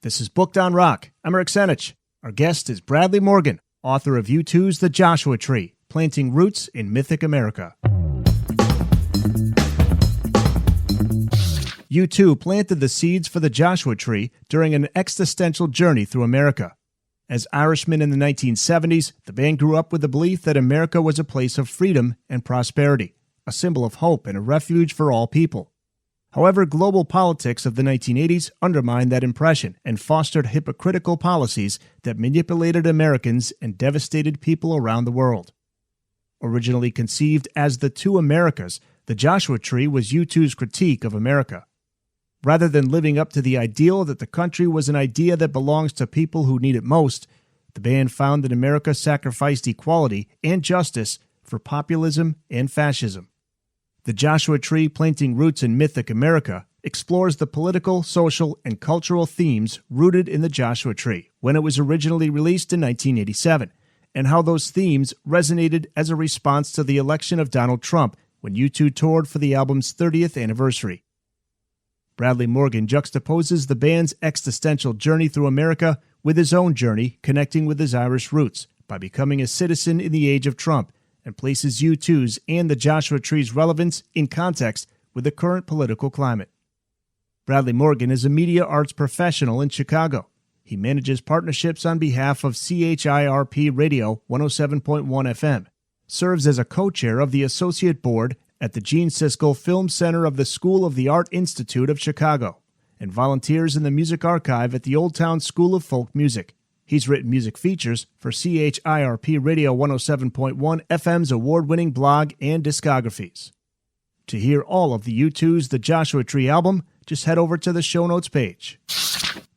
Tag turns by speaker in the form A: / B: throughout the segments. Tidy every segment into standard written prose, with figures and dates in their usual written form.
A: This is Booked on Rock. I'm Eric Senich. Our guest is Bradley Morgan, author of U2's The Joshua Tree, Planting Roots in Mythic America. U2 planted the seeds for the Joshua Tree during an existential journey through America. As Irishmen in the 1970s, the band grew up with the belief that America was a place of freedom and prosperity, a symbol of hope and a refuge for all people. However, global politics of the 1980s undermined that impression and fostered hypocritical policies that manipulated Americans and devastated people around the world. Originally conceived as the Two Americas, the Joshua Tree was U2's critique of America. Rather than living up to the ideal that the country was an idea that belongs to people who need it most, the band found that America sacrificed equality and justice for populism and fascism. The Joshua Tree, Planting Roots in Mythic America, explores the political, social, and cultural themes rooted in the Joshua Tree when it was originally released in 1987, and how those themes resonated as a response to the election of Donald Trump when U2 toured for the album's 30th anniversary. Bradley Morgan juxtaposes the band's existential journey through America with his own journey connecting with his Irish roots by becoming a citizen in the age of Trump, and places U2's and the Joshua Tree's relevance in context with the current political climate. Bradley Morgan is a media arts professional in Chicago. He manages partnerships on behalf of CHIRP Radio 107.1 FM, serves as a co-chair of the Associate Board at the Gene Siskel Film Center of the School of the Art Institute of Chicago, and volunteers in the Music Archive at the Old Town School of Folk Music. He's written music features for CHIRP Radio 107.1 FM's award-winning blog and discographies. To hear all of the U2's The Joshua Tree album, just head over to the show notes page.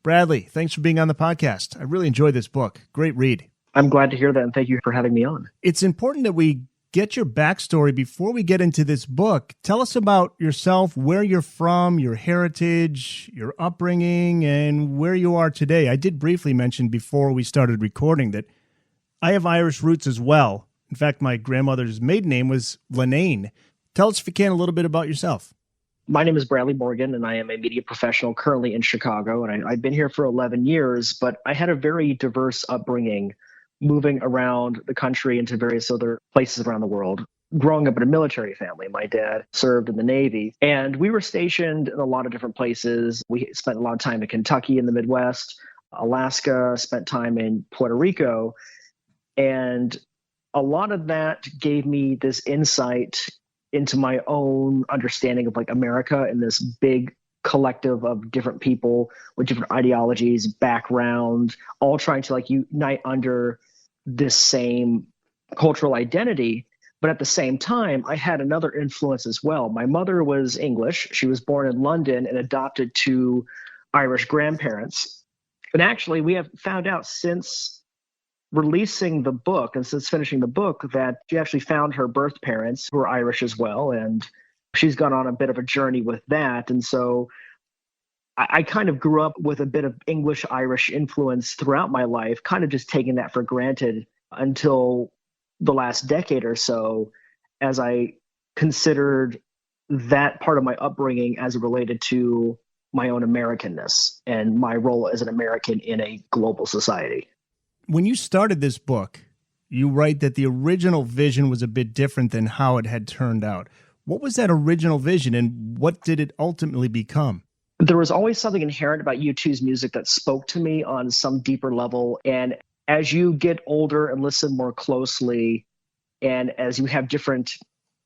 A: Bradley, thanks for being on the podcast. I really enjoyed this book. Great read.
B: I'm glad to hear that, and thank you for having me on.
A: It's important that we get your backstory before we get into this book. Tell us about yourself, where you're from, your heritage, your upbringing, and where you are today. I did briefly mention before we started recording that I have Irish roots as well. In fact, my grandmother's maiden name was Lenane. Tell us, if you can, a little bit about yourself.
B: My name is Bradley Morgan, and I am a media professional currently in Chicago, and I've been here for 11 years, but I had a very diverse upbringing, moving around the country into various other places around the world. Growing up in a military family, my dad served in the Navy, and we were stationed in a lot of different places. We spent a lot of time in Kentucky in the Midwest, Alaska, spent time in Puerto Rico, and a lot of that gave me this insight into my own understanding of America and this big collective of different people with different ideologies, background, all trying to unite under this same cultural identity. But at the same time, I had another influence as well. My mother was English. She was born in London and adopted two Irish grandparents. And actually, we have found out since releasing the book and since finishing the book that she actually found her birth parents who were Irish as well. And she's gone on a bit of a journey with that. And so I kind of grew up with a bit of English-Irish influence throughout my life, kind of just taking that for granted until the last decade or so, as I considered that part of my upbringing as it related to my own Americanness and my role as an American in a global society.
A: When you started this book, you write that the original vision was a bit different than how it had turned out. What was that original vision, and what did it ultimately become?
B: There was always something inherent about U2's music that spoke to me on some deeper level. And as you get older and listen more closely, and as you have different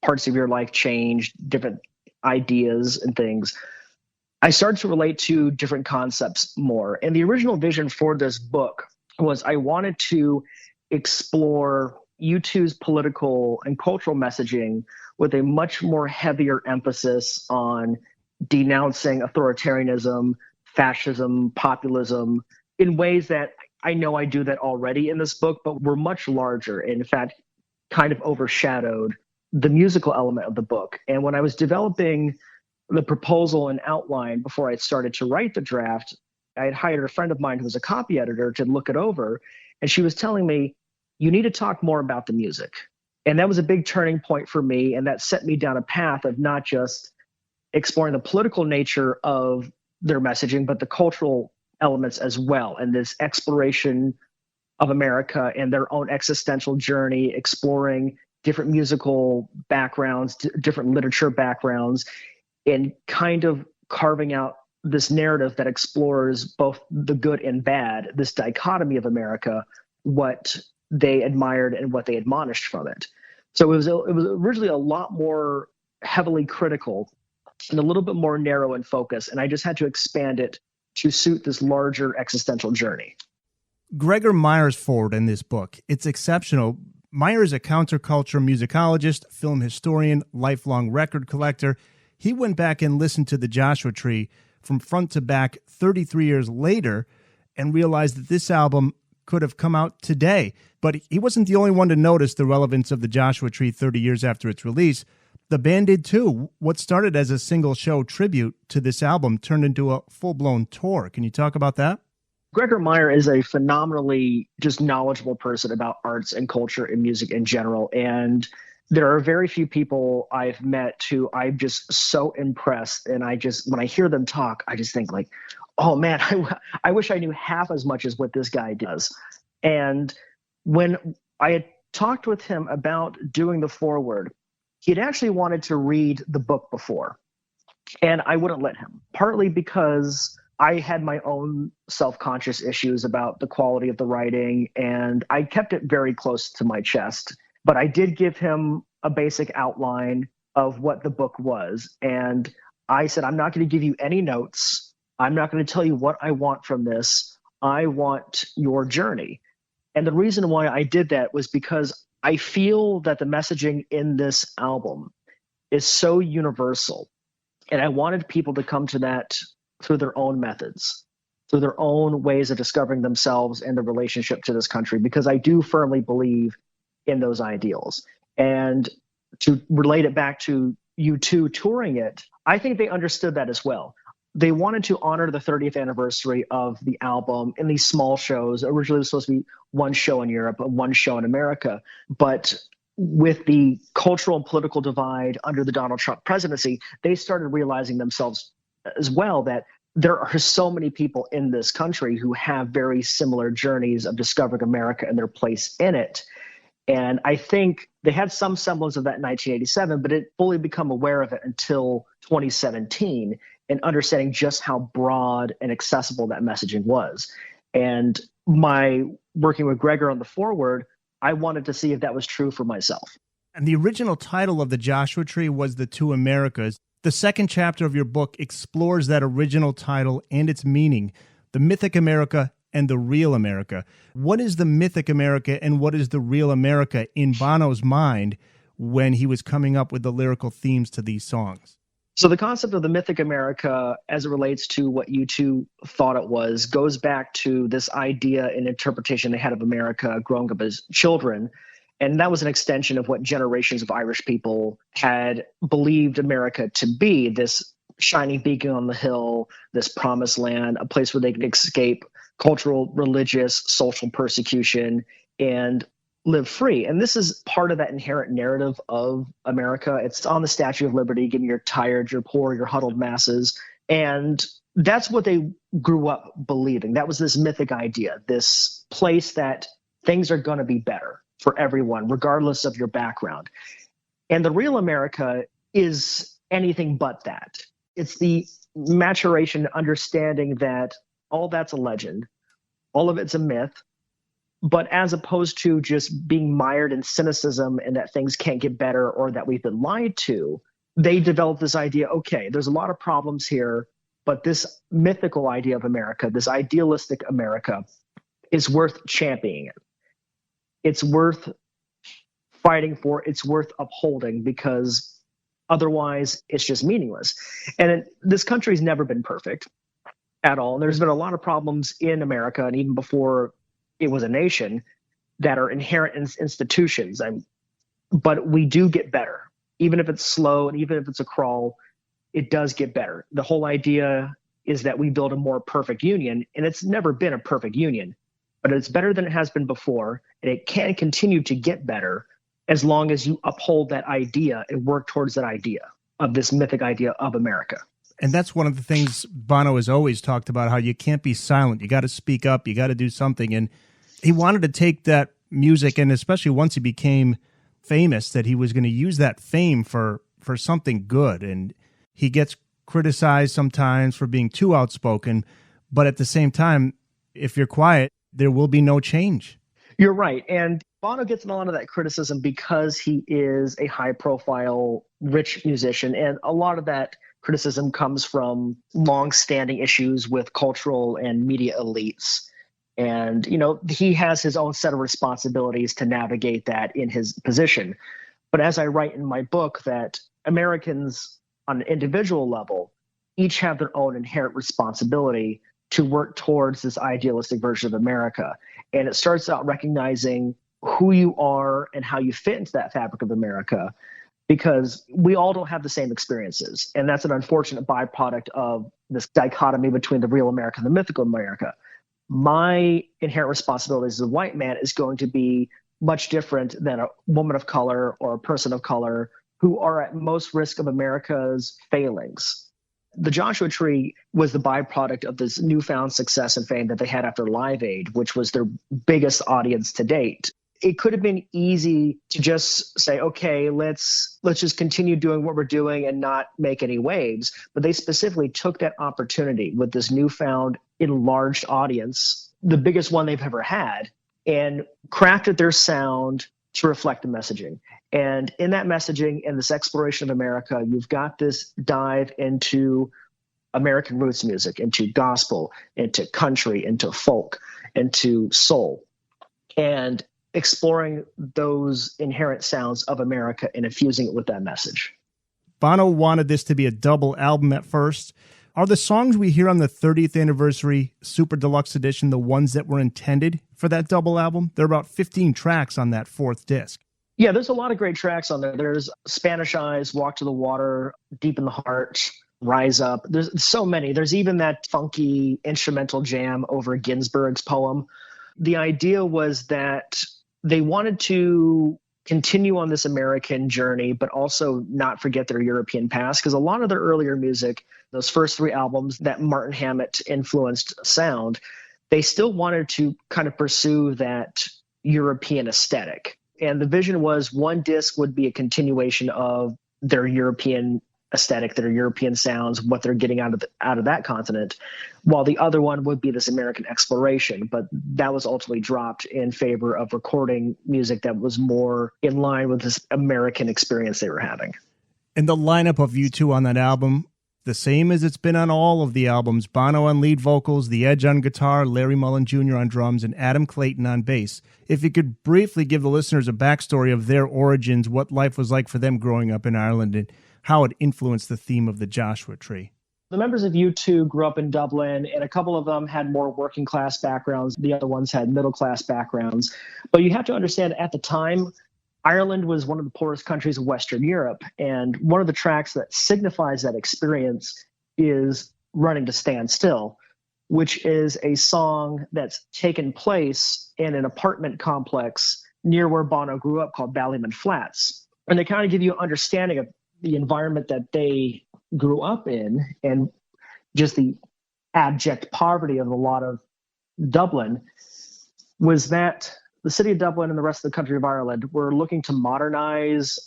B: parts of your life change, different ideas and things, I started to relate to different concepts more. And the original vision for this book was I wanted to explore U2's political and cultural messaging with a much more heavier emphasis on denouncing authoritarianism, fascism, populism, in ways that I know I do that already in this book, but were much larger and, in fact, kind of overshadowed the musical element of the book. And when I was developing the proposal and outline before I started to write the draft, I had hired a friend of mine who was a copy editor to look it over, and she was telling me, you need to talk more about the music. And that was a big turning point for me, and that set me down a path of not just exploring the political nature of their messaging, but the cultural elements as well, and this exploration of America and their own existential journey, exploring different musical backgrounds, different literature backgrounds, and kind of carving out this narrative that explores both the good and bad, this dichotomy of America, what they admired and what they admonished from it. So it was originally a lot more heavily critical and a little bit more narrow in focus, and I just had to expand it to suit this larger existential journey.
A: Gregor Meyer's forward in this book, it's exceptional. Meyer is a counterculture musicologist, film historian, lifelong record collector. He went back and listened to the Joshua Tree from front to back 33 years later and realized that this album could have come out today. But he wasn't the only one to notice the relevance of the Joshua Tree 30 years after its release. The band did too. What started as a single show tribute to this album turned into a full-blown tour. Can you talk about that?
B: Gregor Meyer is a phenomenally just knowledgeable person about arts and culture and music in general. And there are very few people I've met who I'm just so impressed. And when I hear them talk, I just think like, oh man, I wish I knew half as much as what this guy does. And when I had talked with him about doing the foreword, he'd actually wanted to read the book before. And I wouldn't let him, partly because I had my own self-conscious issues about the quality of the writing, and I kept it very close to my chest. But I did give him a basic outline of what the book was. And I said, I'm not going to give you any notes. I'm not going to tell you what I want from this. I want your journey. And the reason why I did that was because I feel that the messaging in this album is so universal. And I wanted people to come to that through their own methods, through their own ways of discovering themselves and the relationship to this country, because I do firmly believe in those ideals. And to relate it back to U2 touring it, I think they understood that as well. They wanted to honor the 30th anniversary of the album in these small shows. Originally, it was supposed to be one show in Europe and one show in America. But with the cultural and political divide under the Donald Trump presidency, they started realizing themselves as well that there are so many people in this country who have very similar journeys of discovering America and their place in it. And I think they had some semblance of that in 1987, but it fully become aware of it until 2017 and understanding just how broad and accessible that messaging was. And my working with Gregor on the foreword, I wanted to see if that was true for myself.
A: And the original title of the Joshua Tree was The Two Americas. The second chapter of your book explores that original title and its meaning, the Mythic America and the Real America. What is the Mythic America and what is the Real America in Bono's mind when he was coming up with the lyrical themes to these songs?
B: So the concept of the Mythic America, as it relates to what U2 thought it was, goes back to this idea and interpretation they had of America growing up as children. And that was an extension of what generations of Irish people had believed America to be, this shining beacon on the hill, this promised land, a place where they could escape cultural, religious, social persecution and live free. And this is part of that inherent narrative of America. It's on the Statue of Liberty, giving you're tired, you're poor, you're huddled masses. And that's what they grew up believing. That was this mythic idea, this place that things are going to be better for everyone, regardless of your background. And the real America is anything but that. It's the maturation, understanding that all that's a legend, all of it's a myth, but as opposed to just being mired in cynicism and that things can't get better or that we've been lied to, they developed this idea, okay, there's a lot of problems here, but this mythical idea of America, this idealistic America, is worth championing it. It's worth fighting for, it's worth upholding, because otherwise it's just meaningless. And this country's never been perfect at all. And there's been a lot of problems in America, and even before it was a nation, that are inherent in institutions. But we do get better. Even if it's slow and even if it's a crawl, it does get better. The whole idea is that we build a more perfect union, and it's never been a perfect union, but it's better than it has been before, and it can continue to get better as long as you uphold that idea and work towards that idea of this mythic idea of America.
A: And that's one of the things Bono has always talked about, how you can't be silent. You got to speak up. You got to do something. And he wanted to take that music, and especially once he became famous, that he was going to use that fame for something good. And he gets criticized sometimes for being too outspoken. But at the same time, if you're quiet, there will be no change.
B: You're right. And Bono gets a lot of that criticism because he is a high-profile, rich musician. And a lot of that criticism comes from long-standing issues with cultural and media elites. And, he has his own set of responsibilities to navigate that in his position. But as I write in my book, that Americans on an individual level each have their own inherent responsibility to work towards this idealistic version of America. And it starts out recognizing who you are and how you fit into that fabric of America, because we all don't have the same experiences. And that's an unfortunate byproduct of this dichotomy between the real America and the mythical America. My inherent responsibility as a white man is going to be much different than a woman of color or a person of color who are at most risk of America's failings. The Joshua Tree was the byproduct of this newfound success and fame that they had after Live Aid, which was their biggest audience to date. It could have been easy to just say, okay, let's just continue doing what we're doing and not make any waves. But they specifically took that opportunity with this newfound enlarged audience, the biggest one they've ever had, and crafted their sound to reflect the messaging. And in that messaging and this exploration of America, you've got this dive into American roots music, into gospel, into country, into folk, into soul, and exploring those inherent sounds of America and infusing it with that message.
A: Bono wanted this to be a double album at first. Are the songs we hear on the 30th anniversary Super Deluxe Edition the ones that were intended for that double album? There are about 15 tracks on that fourth disc.
B: Yeah, there's a lot of great tracks on there. There's Spanish Eyes, Walk to the Water, Deep in the Heart, Rise Up. There's so many. There's even that funky instrumental jam over Ginsberg's poem. The idea was that they wanted to continue on this American journey, but also not forget their European past, because a lot of their earlier music, those first three albums, that Martin Hammett influenced sound, they still wanted to kind of pursue that European aesthetic. And the vision was one disc would be a continuation of their European aesthetic, their European sounds, what they're getting out of that continent, while the other one would be this American exploration. But that was ultimately dropped in favor of recording music that was more in line with this American experience they were having.
A: And the lineup of U2 on that album, the same as it's been on all of the albums: Bono on lead vocals, The Edge on guitar, Larry Mullen Jr. on drums, and Adam Clayton on bass. If you could briefly give the listeners a backstory of their origins, what life was like for them growing up in Ireland, and how it influenced the theme of the Joshua Tree.
B: The members of U2 grew up in Dublin, and a couple of them had more working class backgrounds. The other ones had middle class backgrounds. But you have to understand, at the time, Ireland was one of the poorest countries of Western Europe. And one of the tracks that signifies that experience is Running to Stand Still, which is a song that's taken place in an apartment complex near where Bono grew up called Ballyman Flats. And they kind of give you an understanding of the environment that they grew up in and just the abject poverty of a lot of Dublin. Was that the city of Dublin and the rest of the country of Ireland were looking to modernize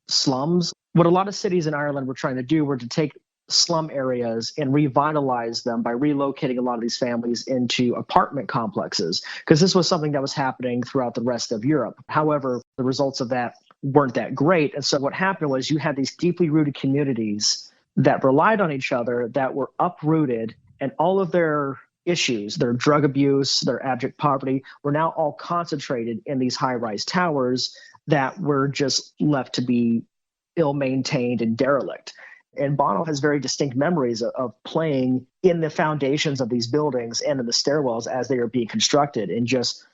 B: slums. What a lot of cities in Ireland were trying to do were to take slum areas and revitalize them by relocating a lot of these families into apartment complexes, because this was something that was happening throughout the rest of Europe. However, the results of that weren't that great. And so what happened was you had these deeply rooted communities that relied on each other, that were uprooted, and all of their issues, their drug abuse, their abject poverty, were now all concentrated in these high-rise towers that were just left to be ill-maintained and derelict. And Bono has very distinct memories of playing in the foundations of these buildings and in the stairwells as they are being constructed, and just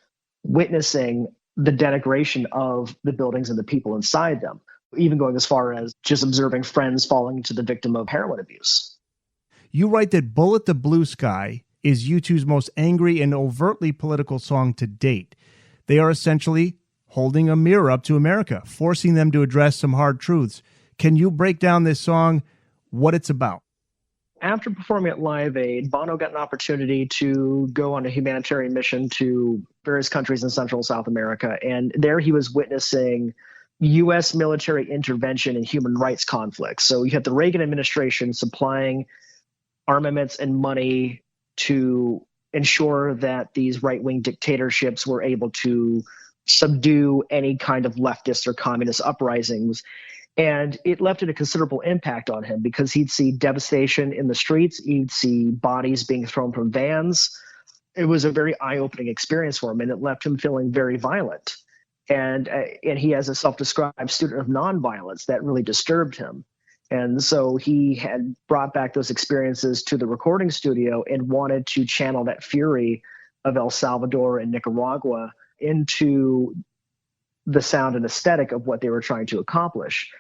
B: witnessing the denigration of the buildings and the people inside them, even going as far as just observing friends falling into the victim of heroin abuse.
A: You write that Bullet the Blue Sky is U2's most angry and overtly political song to date. They are essentially holding a mirror up to America, forcing them to address some hard truths. Can you break down this song, what it's about?
B: After performing at Live Aid, Bono got an opportunity to go on a humanitarian mission to various countries in Central and South America. And there he was witnessing U.S. military intervention in human rights conflicts. So you had the Reagan administration supplying armaments and money to ensure that these right-wing dictatorships were able to subdue any kind of leftist or communist uprisings. And it left a considerable impact on him because he'd see devastation in the streets. He'd see bodies being thrown from vans. It was a very eye-opening experience for him, and it left him feeling very violent. And he, as a self-described student of nonviolence, that really disturbed him. And so he had brought back those experiences to the recording studio and wanted to channel that fury of El Salvador and Nicaragua into the sound and aesthetic of what they were trying to accomplish.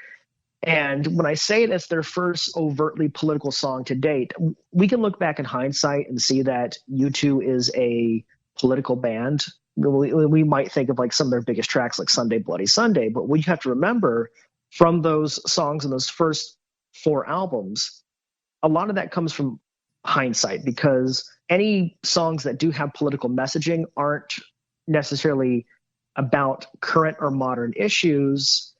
B: And when I say that's their first overtly political song to date, we can look back in hindsight and see that U2 is a political band. We might think of like some of their biggest tracks like Sunday Bloody Sunday, but what you have to remember from those songs and those first 4 albums, a lot of that comes from hindsight, because any songs that do have political messaging aren't necessarily about current or modern issues.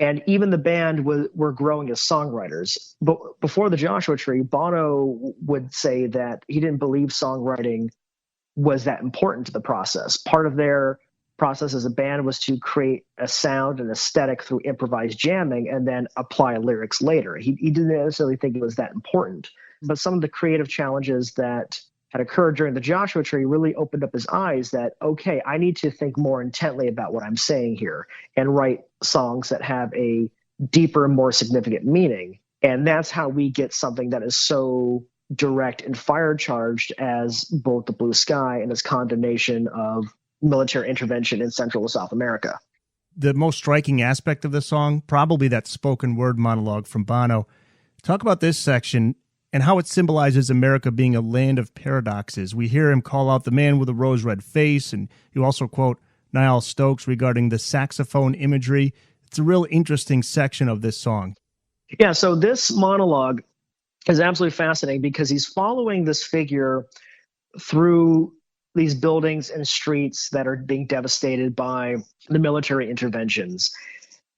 B: And even the band were growing as songwriters. But before the Joshua Tree, Bono would say that he didn't believe songwriting was that important to the process. Part of their process as a band was to create a sound and aesthetic through improvised jamming and then apply lyrics later. He didn't necessarily think it was that important. But some of the creative challenges that had occurred during the Joshua Tree really opened up his eyes that, okay, I need to think more intently about what I'm saying here and write songs that have a deeper, more significant meaning. And that's how we get something that is so direct and fire-charged as both The Blue Sky and his condemnation of military intervention in Central and South America.
A: The most striking aspect of the song, probably that spoken word monologue from Bono. Talk about this section and how it symbolizes America being a land of paradoxes. We hear him call out the man with a rose-red face, and you also quote Niall Stokes regarding the saxophone imagery. It's a real interesting section of this song.
B: Yeah, so this monologue is absolutely fascinating because he's following this figure through these buildings and streets that are being devastated by the military interventions.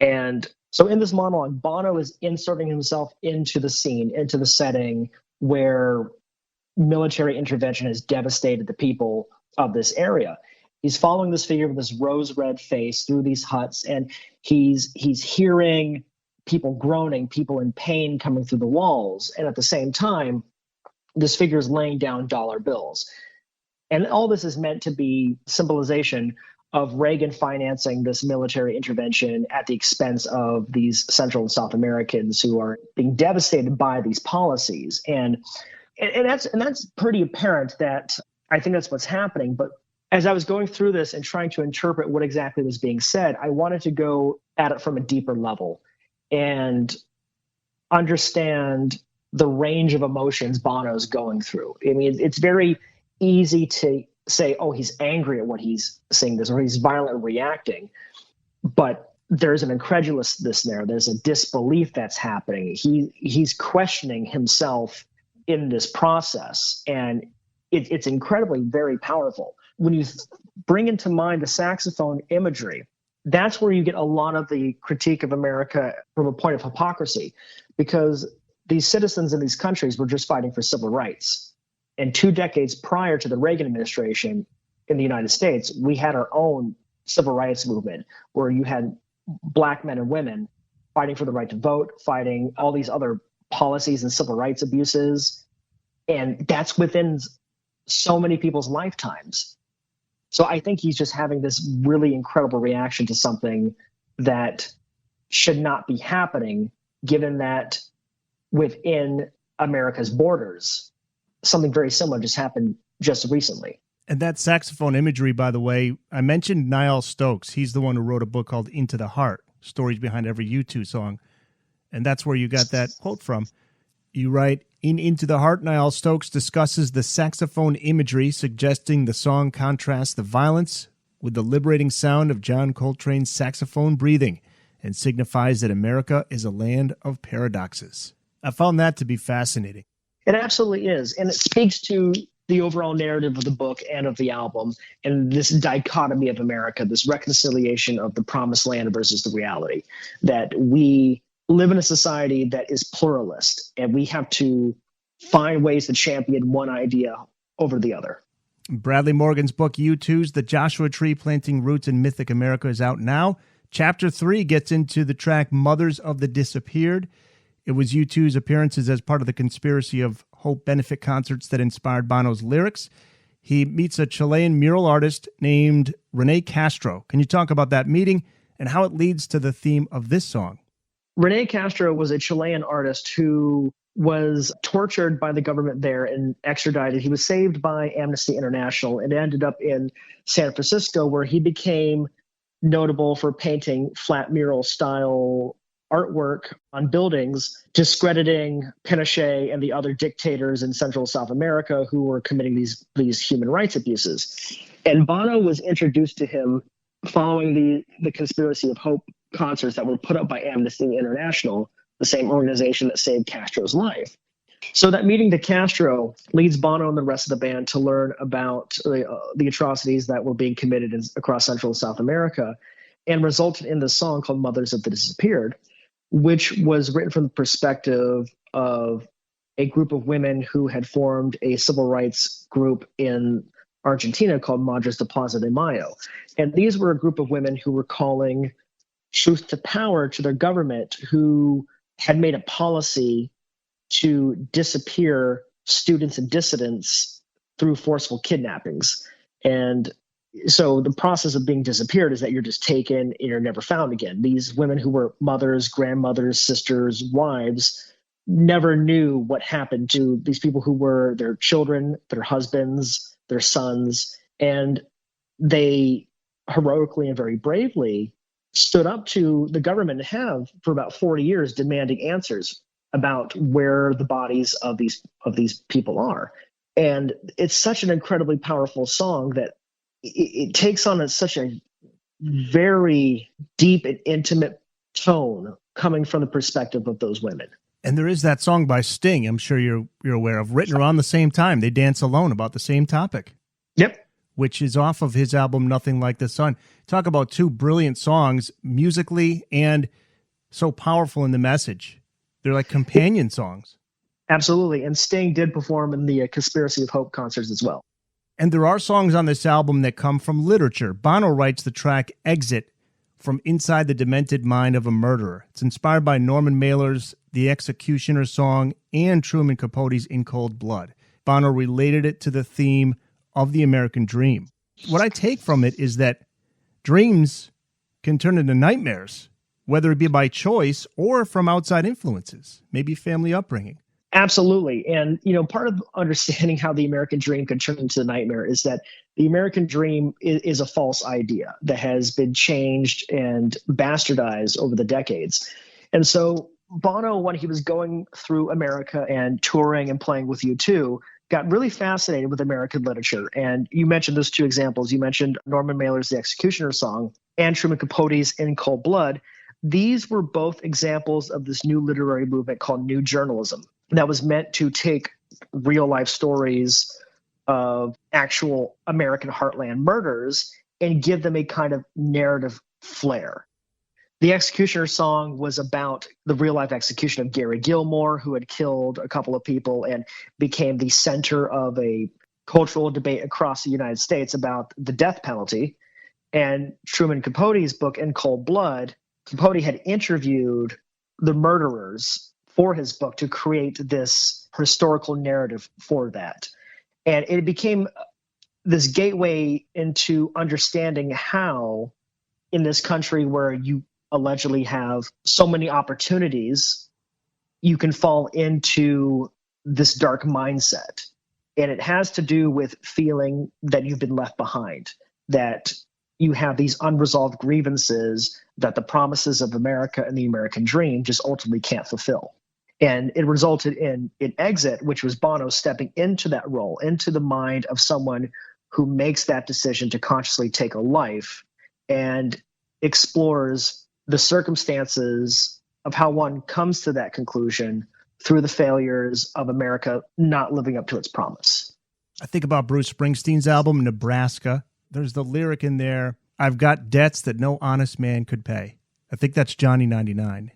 B: And so in this monologue, Bono is inserting himself into the scene, into the setting where military intervention has devastated the people of this area. He's following this figure with this rose-red face through these huts, and he's hearing people groaning, people in pain coming through the walls. And at the same time, this figure is laying down dollar bills. And all this is meant to be symbolization of Reagan financing this military intervention at the expense of these Central and South Americans who are being devastated by these policies. And that's pretty apparent that I think that's what's happening. But as I was going through this and trying to interpret what exactly was being said, I wanted to go at it from a deeper level and understand the range of emotions Bono's going through. I mean, it's very easy to say, oh, he's angry at what he's saying this, or he's violently reacting. But there's an incredulousness there. There's a disbelief that's happening. He's questioning himself in this process. And it's incredibly very powerful. When you bring into mind the saxophone imagery, that's where you get a lot of the critique of America from a point of hypocrisy, because these citizens in these countries were just fighting for civil rights. And 2 decades prior to the Reagan administration in the United States, we had our own civil rights movement where you had black men and women fighting for the right to vote, fighting all these other policies and civil rights abuses. And that's within so many people's lifetimes. So I think he's just having this really incredible reaction to something that should not be happening, given that within America's borders, something very similar just happened just recently.
A: And that saxophone imagery, by the way, I mentioned Niall Stokes. He's the one who wrote a book called Into the Heart, Stories Behind Every U2 Song. And that's where you got that quote from. You write, in Into the Heart, Niall Stokes discusses the saxophone imagery, suggesting the song contrasts the violence with the liberating sound of John Coltrane's saxophone breathing and signifies that America is a land of paradoxes. I found that to be fascinating.
B: It absolutely is. And it speaks to the overall narrative of the book and of the album, and this dichotomy of America, this reconciliation of the promised land versus the reality, that we live in a society that is pluralist, and we have to find ways to champion one idea over the other.
A: Bradley Morgan's book, U2's The Joshua Tree Planting Roots in Mythic America, is out now. Chapter 3 gets into the track Mothers of the Disappeared. It was U2's appearances as part of the Conspiracy of Hope benefit concerts that inspired Bono's lyrics. He meets a Chilean mural artist named Rene Castro. Can you talk about that meeting and how it leads to the theme of this song?
B: Rene Castro was a Chilean artist who was tortured by the government there and extradited. He was saved by Amnesty International and ended up in San Francisco, where he became notable for painting flat mural style artwork on buildings, discrediting Pinochet and the other dictators in Central South America who were committing these human rights abuses. And Bono was introduced to him following the Conspiracy of Hope concerts that were put up by Amnesty International, the same organization that saved Castro's life. So that meeting to Castro leads Bono and the rest of the band to learn about the atrocities that were being committed across Central and South America, and resulted in this song called Mothers of the Disappeared, which was written from the perspective of a group of women who had formed a civil rights group in Argentina called Madres de Plaza de Mayo. And these were a group of women who were calling truth to power to their government, who had made a policy to disappear students and dissidents through forceful kidnappings. And so the process of being disappeared is that you're just taken and you're never found again. These women who were mothers, grandmothers, sisters, wives never knew what happened to these people who were their children, their husbands, their sons, and they heroically and very bravely stood up to the government and have for about 40 years demanding answers about where the bodies of these people are. And it's such an incredibly powerful song that it takes on such a very deep and intimate tone coming from the perspective of those women.
A: And there is that song by Sting, I'm sure you're aware of, written around the same time. They Dance Alone, about the same topic.
B: Yep.
A: Which is off of his album Nothing Like the Sun. Talk about two brilliant songs musically and so powerful in the message. They're like companion songs.
B: Absolutely. And Sting did perform in the Conspiracy of Hope concerts as well.
A: And there are songs on this album that come from literature. Bono writes the track Exit from inside the demented mind of a murderer. It's inspired by Norman Mailer's The Executioner song and Truman Capote's In Cold Blood. Bono related it to the theme of the American dream. What I take from it is that dreams can turn into nightmares, whether it be by choice or from outside influences, maybe family upbringing.
B: Absolutely. And, part of understanding how the American dream can turn into a nightmare is that the American dream is a false idea that has been changed and bastardized over the decades. And so Bono, when he was going through America and touring and playing with U2, got really fascinated with American literature. And you mentioned those two examples. You mentioned Norman Mailer's The Executioner song and Truman Capote's In Cold Blood. These were both examples of this new literary movement called New Journalism that was meant to take real life stories of actual American heartland murders and give them a kind of narrative flair. The Executioner song was about the real life execution of Gary Gilmore, who had killed a couple of people and became the center of a cultural debate across the United States about the death penalty. And Truman Capote's book, In Cold Blood, Capote had interviewed the murderers for his book to create this historical narrative for that. And it became this gateway into understanding how, in this country where you allegedly have so many opportunities, you can fall into this dark mindset. And it has to do with feeling that you've been left behind, that you have these unresolved grievances that the promises of America and the American dream just ultimately can't fulfill. And it resulted in Exit, which was Bono stepping into that role, into the mind of someone who makes that decision to consciously take a life and explores the circumstances of how one comes to that conclusion through the failures of America not living up to its promise.
A: I think about Bruce Springsteen's album, Nebraska. There's the lyric in there, I've got debts that no honest man could pay. I think that's Johnny 99.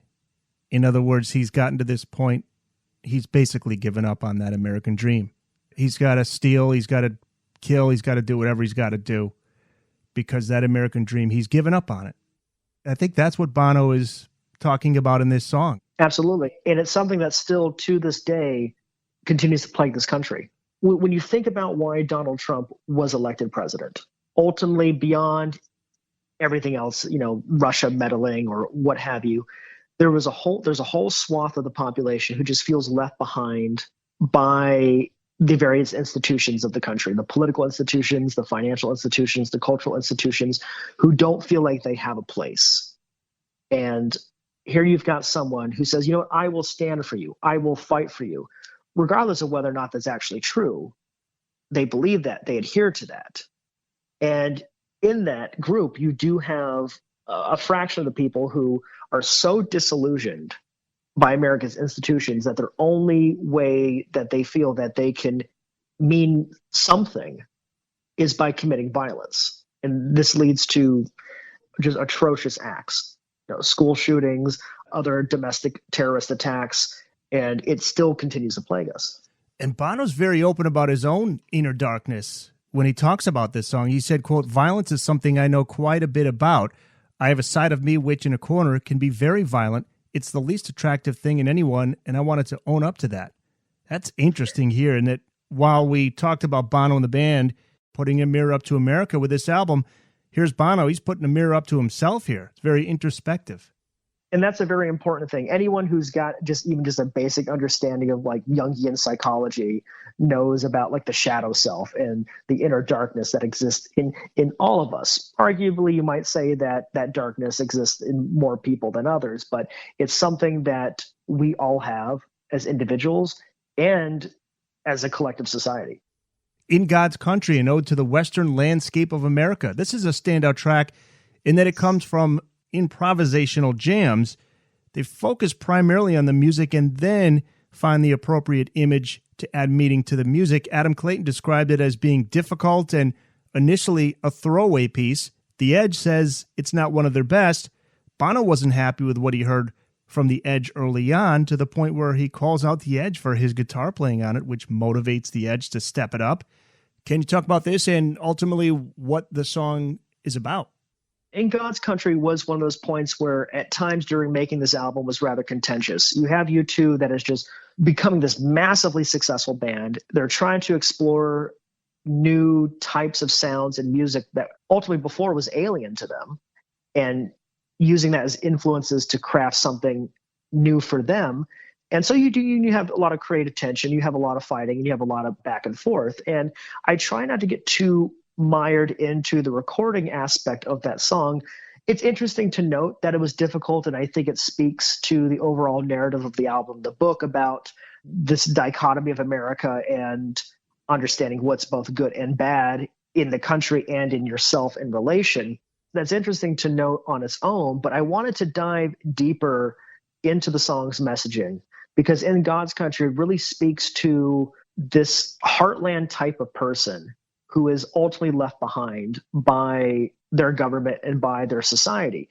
A: In other words, he's gotten to this point, he's basically given up on that American dream. He's got to steal, he's got to kill, he's got to do whatever he's got to do because that American dream, he's given up on it. I think that's what Bono is talking about in this song.
B: Absolutely. And it's something that still to this day continues to plague this country. When you think about why Donald Trump was elected president, ultimately beyond everything else, Russia meddling or what have you, there's a whole swath of the population who just feels left behind by the various institutions of the country, the political institutions, the financial institutions, the cultural institutions, who don't feel like they have a place. And here you've got someone who says, I will stand for you. I will fight for you, regardless of whether or not that's actually true. They believe that. They adhere to that. And in that group, you do have a fraction of the people who are so disillusioned by America's institutions that their only way that they feel that they can mean something is by committing violence. And this leads to just atrocious acts, school shootings, other domestic terrorist attacks, and it still continues to plague us.
A: And Bono's very open about his own inner darkness. When he talks about this song, he said, quote, violence is something I know quite a bit about. I have a side of me which in a corner can be very violent. It's the least attractive thing in anyone, and I wanted to own up to that. That's interesting here, and that while we talked about Bono and the band putting a mirror up to America with this album, here's Bono. He's putting a mirror up to himself here. It's very introspective.
B: And that's a very important thing. Anyone who's got just a basic understanding of like Jungian psychology knows about like the shadow self and the inner darkness that exists in all of us. Arguably, you might say that that darkness exists in more people than others, but it's something that we all have as individuals and as a collective society.
A: In God's Country, an ode to the Western landscape of America. This is a standout track in that it comes from improvisational jams. They focus primarily on the music and then find the appropriate image to add meaning to the music. Adam Clayton described it as being difficult and initially a throwaway piece. The Edge says it's not one of their best. Bono wasn't happy with what he heard from The Edge early on, to the point where he calls out The Edge for his guitar playing on it, which motivates The Edge to step it up. Can you talk about this and ultimately what the song is about?
B: In God's Country was one of those points where at times during making this album was rather contentious. You have U2 that is just becoming this massively successful band. They're trying to explore new types of sounds and music that ultimately before was alien to them, and using that as influences to craft something new for them. And so you have a lot of creative tension, you have a lot of fighting, and you have a lot of back and forth. And I try not to get too mired into the recording aspect of that song. It's interesting to note that it was difficult, and I think it speaks to the overall narrative of the album, the book, about this dichotomy of America and understanding what's both good and bad in the country and in yourself in relation. That's interesting to note on its own, but I wanted to dive deeper into the song's messaging, because In God's Country really speaks to this heartland type of person who is ultimately left behind by their government and by their society.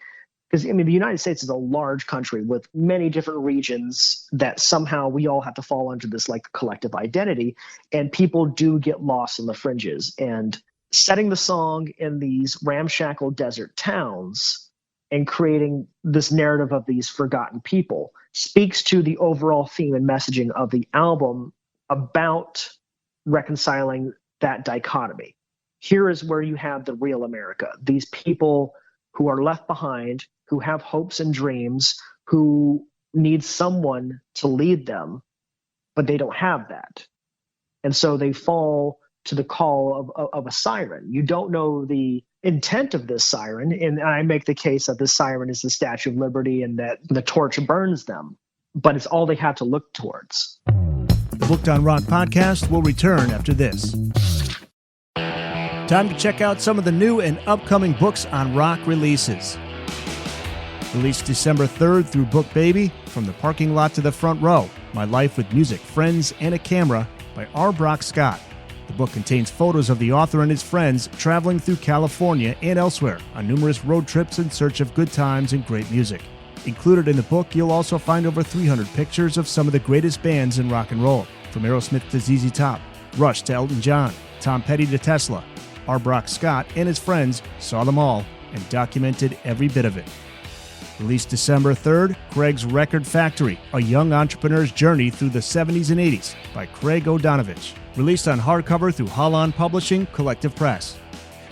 B: Because, the United States is a large country with many different regions that somehow we all have to fall under this like collective identity, and people do get lost in the fringes. And setting the song in these ramshackle desert towns and creating this narrative of these forgotten people speaks to the overall theme and messaging of the album about reconciling that dichotomy. Here is where you have the real America, these people who are left behind, who have hopes and dreams, who need someone to lead them, but they don't have that. And so they fall to the call of a siren. You don't know the intent of this siren, and I make the case that this siren is the Statue of Liberty and that the torch burns them, but it's all they have to look towards.
A: The Booked on Rock podcast will return after this. Time to check out some of the new and upcoming Books on Rock releases. Released December 3rd through Book Baby, From the Parking Lot to the Front Row. My Life with Music, Friends, and a Camera by R. Brock Scott. The book contains photos of the author and his friends traveling through California and elsewhere on numerous road trips in search of good times and great music. Included in the book, you'll also find over 300 pictures of some of the greatest bands in rock and roll, from Aerosmith to ZZ Top, Rush to Elton John, Tom Petty to Tesla. R. Brock Scott and his friends saw them all and documented every bit of it. Released December 3rd, Craig's Record Factory, a young entrepreneur's journey through the 70s and 80s by Craig O'Donovich. Released on hardcover through Halen Publishing, Collective Press.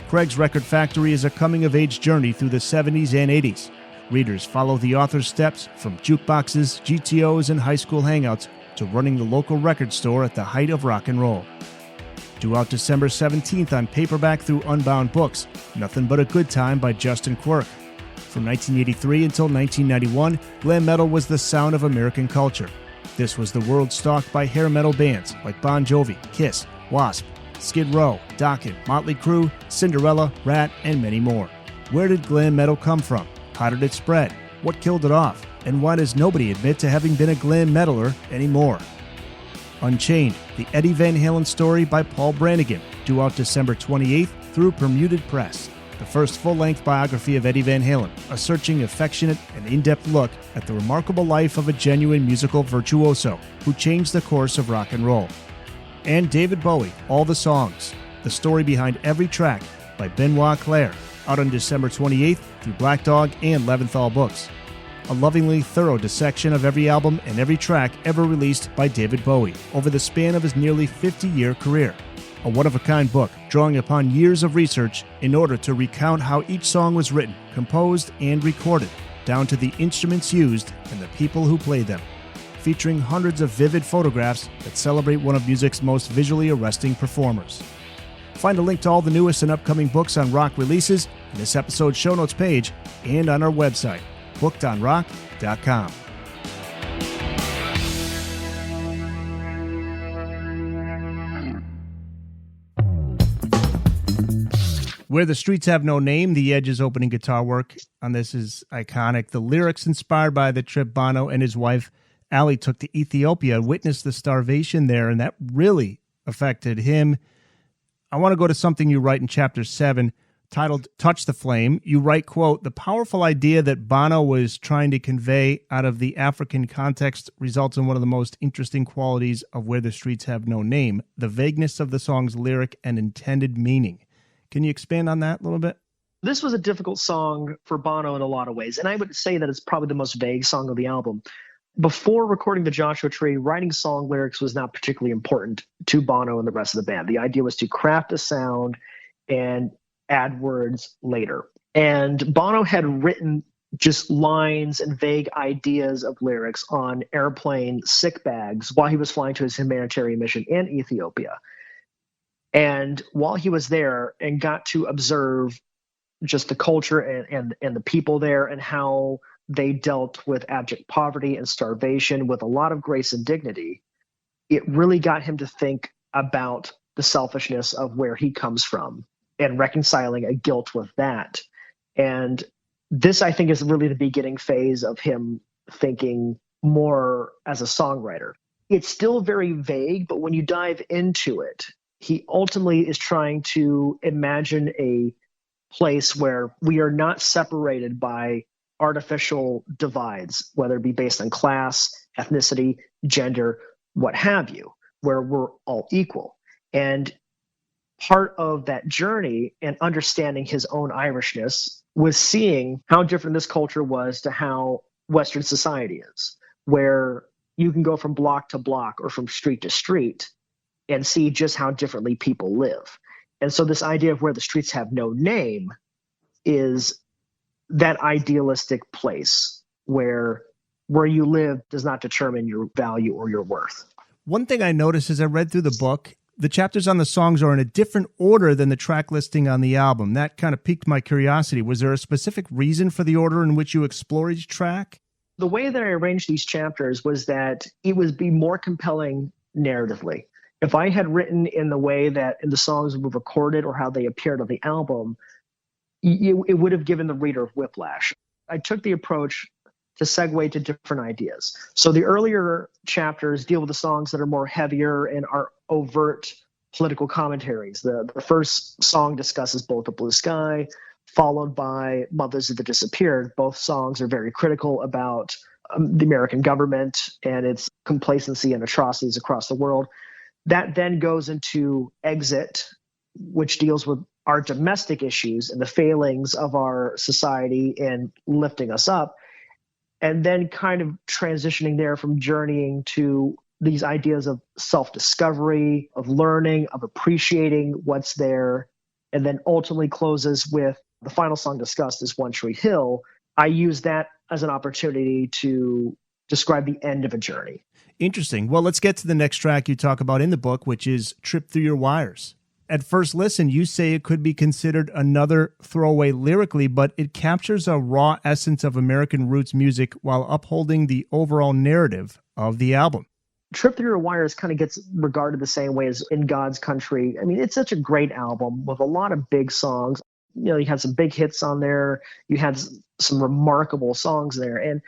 A: Craig's Record Factory is a coming-of-age journey through the 70s and 80s. Readers follow the author's steps from jukeboxes, GTOs, and high school hangouts to running the local record store at the height of rock and roll. Due out December 17th on paperback through Unbound Books, Nothing But a Good Time by Justin Quirk. From 1983 until 1991, glam metal was the sound of American culture. This was the world stalked by hair metal bands like Bon Jovi, Kiss, Wasp, Skid Row, Dokken, Motley Crue, Cinderella, Rat, and many more. Where did glam metal come from? How did it spread? What killed it off? And why does nobody admit to having been a glam metaler anymore? Unchained, the Eddie Van Halen story by Paul Branigan, due out December 28th through Permuted Press. The first full-length biography of Eddie Van Halen, a searching, affectionate, and in-depth look at the remarkable life of a genuine musical virtuoso who changed the course of rock and roll. And David Bowie, All the Songs, the story behind every track by Benoit Claire, out on December 28th through Black Dog and Leventhal Books. A lovingly thorough dissection of every album and every track ever released by David Bowie over the span of his nearly 50-year career. A one-of-a-kind book drawing upon years of research in order to recount how each song was written, composed, and recorded, down to the instruments used and the people who played them. Featuring hundreds of vivid photographs that celebrate one of music's most visually arresting performers. Find a link to all the newest and upcoming books on rock releases in this episode's show notes page and on our website, bookedonrock.com. Where the Streets Have No Name, the Edge's opening guitar work on this is iconic. The lyrics inspired by the trip Bono and his wife, Ali, took to Ethiopia and witnessed the starvation there, and that really affected him. I want to go to something you write in Chapter 7, titled Touch the Flame. You write, quote, "The powerful idea that Bono was trying to convey out of the African context results in one of the most interesting qualities of Where the Streets Have No Name, the vagueness of the song's lyric and intended meaning." Can you expand on that a little bit?
B: This was a difficult song for Bono in a lot of ways, and I would say that it's probably the most vague song of the album. Before recording the Joshua Tree, writing song lyrics was not particularly important to Bono and the rest of the band. The idea was to craft a sound and add words later. And Bono had written just lines and vague ideas of lyrics on airplane sick bags while he was flying to his humanitarian mission in Ethiopia. And while he was there and got to observe just the culture and the people there and how they dealt with abject poverty and starvation with a lot of grace and dignity, it really got him to think about the selfishness of where he comes from and reconciling a guilt with that. And this, I think, is really the beginning phase of him thinking more as a songwriter. It's still very vague, but when you dive into it, he ultimately is trying to imagine a place where we are not separated by artificial divides, whether it be based on class, ethnicity, gender, what have you, where we're all equal. And part of that journey and understanding his own Irishness was seeing how different this culture was to how Western society is, where you can go from block to block or from street to street and see just how differently people live. And so this idea of where the streets have no name is that idealistic place where you live does not determine your value or your worth.
A: One thing I noticed as I read through the book, the chapters on the songs are in a different order than the track listing on the album. That kind of piqued my curiosity. Was there a specific reason for the order in which you explore each track?
B: The way that I arranged these chapters was that it would be more compelling narratively. If I had written in the way that the songs were recorded or how they appeared on the album, it would have given the reader whiplash. I took the approach to segue to different ideas. So the earlier chapters deal with the songs that are more heavier and are overt political commentaries. The first song discusses Bolt of Blue Sky, followed by Mothers of the Disappeared. Both songs are very critical about the American government and its complacency and atrocities across the world. That then goes into Exit, which deals with our domestic issues and the failings of our society in lifting us up, and then kind of transitioning there from journeying to these ideas of self-discovery, of learning, of appreciating what's there, and then ultimately closes with the final song discussed is One Tree Hill. I use that as an opportunity to describe the end of a journey.
A: Interesting. Well, let's get to the next track you talk about in the book, which is Trip Through Your Wires. At first listen, you say it could be considered another throwaway lyrically, but it captures a raw essence of American roots music while upholding the overall narrative of the album.
B: Trip Through Your Wires kind of gets regarded the same way as In God's Country. I mean, it's such a great album with a lot of big songs. You know, you had some big hits on there. You had some remarkable songs there. And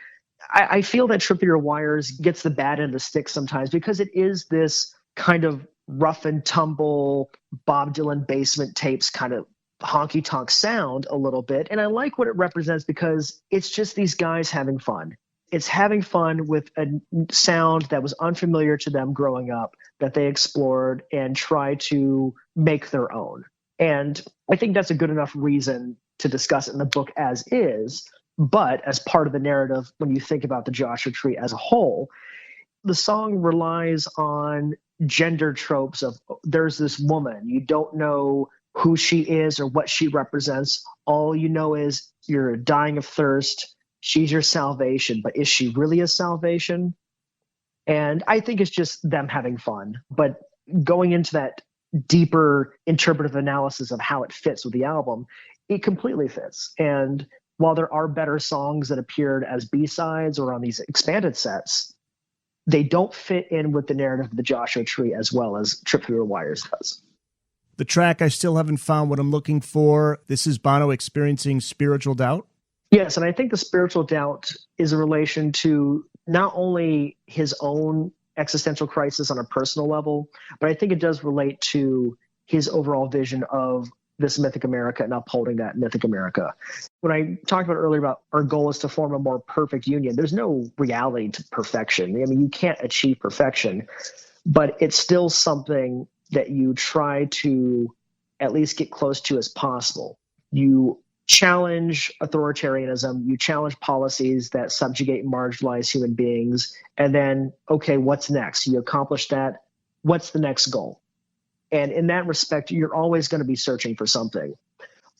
B: I feel that Trip Through Your Wires gets the bad end of the stick sometimes because it is this kind of rough and tumble Bob Dylan basement tapes kind of honky tonk sound a little bit. And I like what it represents because it's just these guys having fun. It's having fun with a sound that was unfamiliar to them growing up that they explored and tried to make their own. And I think that's a good enough reason to discuss it in the book as is. But as part of the narrative, when you think about the Joshua Tree as a whole, the song relies on gender tropes of there's this woman, you don't know who she is or what she represents. All you know is you're dying of thirst. She's your salvation, but is she really a salvation? And I think it's just them having fun. But going into that deeper interpretive analysis of how it fits with the album, it completely fits. And while there are better songs that appeared as B-sides or on these expanded sets, they don't fit in with the narrative of the Joshua Tree as well as Trip Through Your Wires does.
A: The track I still haven't found what I'm looking for. This is Bono experiencing spiritual doubt.
B: Yes, and I think the spiritual doubt is a relation to not only his own existential crisis on a personal level, but I think it does relate to his overall vision of this Mythic America and upholding that Mythic America. When I talked about earlier about our goal is to form a more perfect union, there's no reality to perfection. I mean, you can't achieve perfection, but it's still something that you try to at least get close to as possible. You challenge authoritarianism, you challenge policies that subjugate and marginalize human beings, and then, okay, what's next? You accomplish that. What's the next goal? And in that respect, you're always going to be searching for something.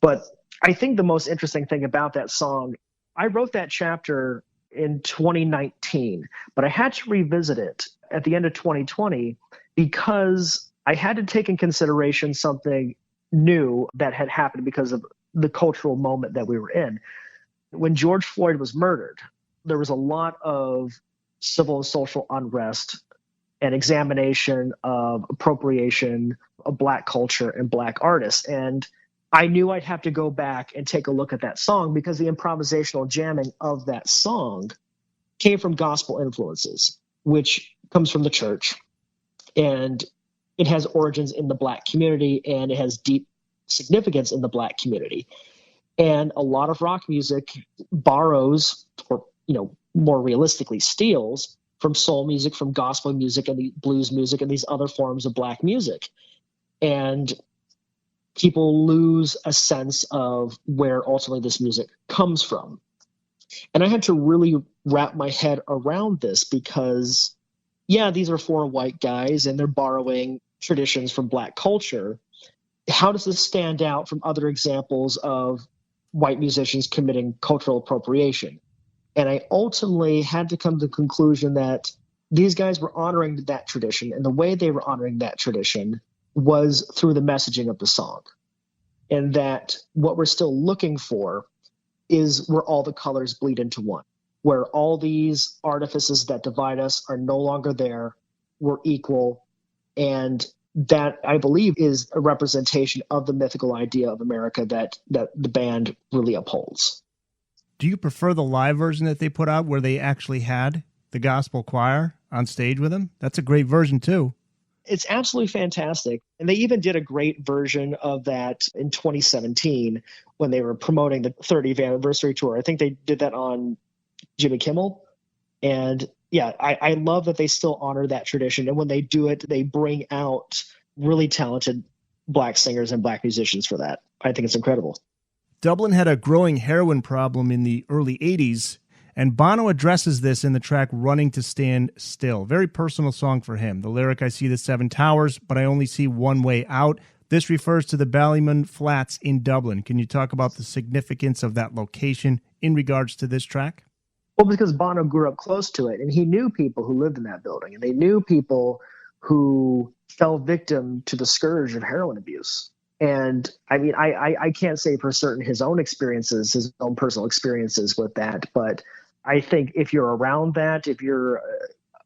B: But I think the most interesting thing about that song, I wrote that chapter in 2019, but I had to revisit it at the end of 2020 because I had to take in consideration something new that had happened because of the cultural moment that we were in. When George Floyd was murdered, there was a lot of civil and social unrest and examination of appropriation of Black culture and Black artists. And I knew I'd have to go back and take a look at that song because the improvisational jamming of that song came from gospel influences, which comes from the church. And it has origins in the Black community and it has deep significance in the Black community. And a lot of rock music borrows, or, more realistically steals from soul music, from gospel music and the blues music and these other forms of Black music. And people lose a sense of where ultimately this music comes from. And I had to really wrap my head around this because, yeah, these are four white guys and they're borrowing traditions from Black culture. How does this stand out from other examples of white musicians committing cultural appropriation? And I ultimately had to come to the conclusion that these guys were honoring that tradition, and the way they were honoring that tradition was through the messaging of the song. And that what we're still looking for is where all the colors bleed into one, where all these artifices that divide us are no longer there, we're equal, and that, I believe, is a representation of the mythical idea of America that the band really upholds.
A: Do you prefer the live version that they put out where they actually had the gospel choir on stage with them? That's a great version too.
B: It's absolutely fantastic. And they even did a great version of that in 2017 when they were promoting the 30th anniversary tour. I think they did that on Jimmy Kimmel. And yeah, I love that they still honor that tradition. And when they do it, they bring out really talented Black singers and Black musicians for that. I think it's incredible.
A: Dublin had a growing heroin problem in the early 80s, and Bono addresses this in the track Running to Stand Still. Very personal song for him. The lyric, I see the seven towers, but I only see one way out. This refers to the Ballymun Flats in Dublin. Can you talk about the significance of that location in regards to this track?
B: Well, because Bono grew up close to it, and he knew people who lived in that building, and they knew people who fell victim to the scourge of heroin abuse. And I mean, I can't say for certain his own experiences, his own personal experiences with that, but I think if you're around that, if you're